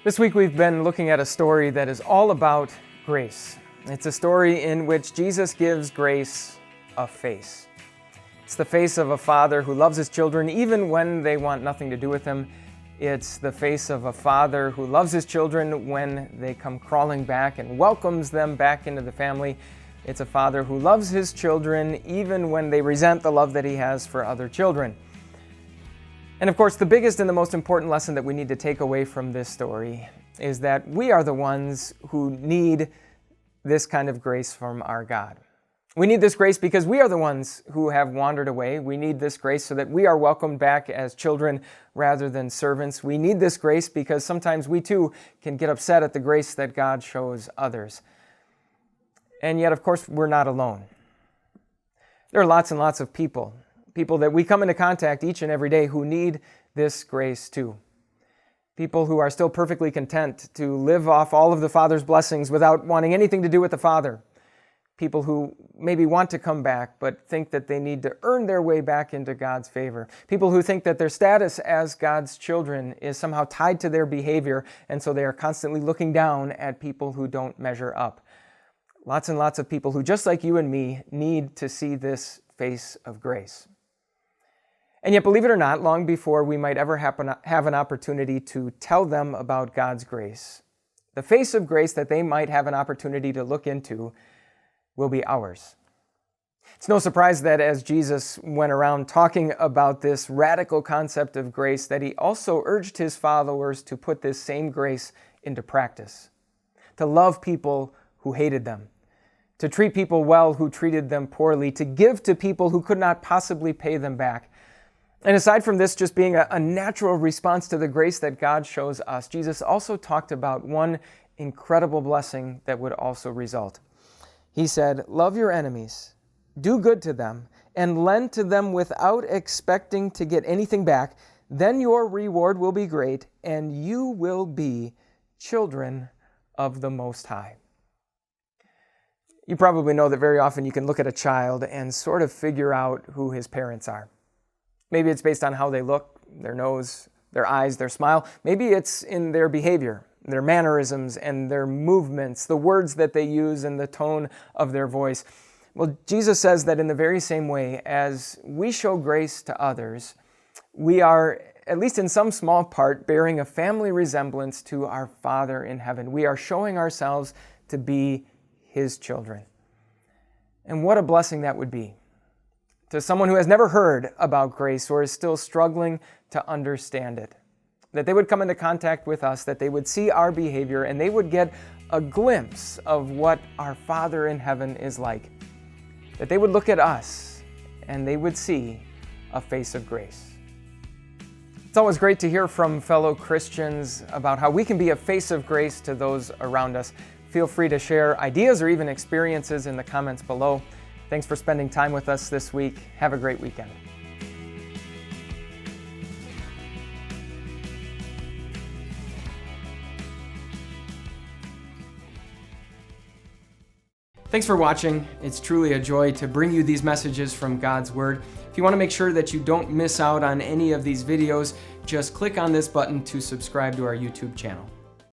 This week we've been looking at a story that is all about grace. It's a story in which Jesus gives grace a face. It's the face of a father who loves his children even when they want nothing to do with him. It's the face of a father who loves his children when they come crawling back and welcomes them back into the family. It's a father who loves his children even when they resent the love that he has for other children. And of course, the biggest and the most important lesson that we need to take away from this story is that we are the ones who need this kind of grace from our God. We need this grace because we are the ones who have wandered away. We need this grace so that we are welcomed back as children rather than servants. We need this grace because sometimes we too can get upset at the grace that God shows others. And yet, of course, we're not alone. There are lots and lots of people that we come into contact each and every day who need this grace too. People who are still perfectly content to live off all of the Father's blessings without wanting anything to do with the Father. People who maybe want to come back but think that they need to earn their way back into God's favor. People who think that their status as God's children is somehow tied to their behavior, and so they are constantly looking down at people who don't measure up. Lots and lots of people who, just like you and me, need to see this face of grace. And yet, believe it or not, long before we might ever have an opportunity to tell them about God's grace, the face of grace that they might have an opportunity to look into will be ours. It's no surprise that as Jesus went around talking about this radical concept of grace, that he also urged his followers to put this same grace into practice, to love people who hated them, to treat people well who treated them poorly, to give to people who could not possibly pay them back. And aside from this just being a natural response to the grace that God shows us, Jesus also talked about one incredible blessing that would also result. He said, "Love your enemies, do good to them, and lend to them without expecting to get anything back. Then your reward will be great, and you will be children of the Most High." You probably know that very often you can look at a child and sort of figure out who his parents are. Maybe it's based on how they look, their nose, their eyes, their smile. Maybe it's in their behavior, their mannerisms and their movements, the words that they use and the tone of their voice. Well, Jesus says that in the very same way as we show grace to others, we are, at least in some small part, bearing a family resemblance to our Father in heaven. We are showing ourselves to be His children. And what a blessing that would be to someone who has never heard about grace or is still struggling to understand it. That they would come into contact with us, that they would see our behavior, and they would get a glimpse of what our Father in heaven is like. That they would look at us and they would see a face of grace. It's always great to hear from fellow Christians about how we can be a face of grace to those around us. Feel free to share ideas or even experiences in the comments below. Thanks for spending time with us this week. Have a great weekend. Thanks for watching. It's truly a joy to bring you these messages from God's Word. If you want to make sure that you don't miss out on any of these videos, just click on this button to subscribe to our YouTube channel.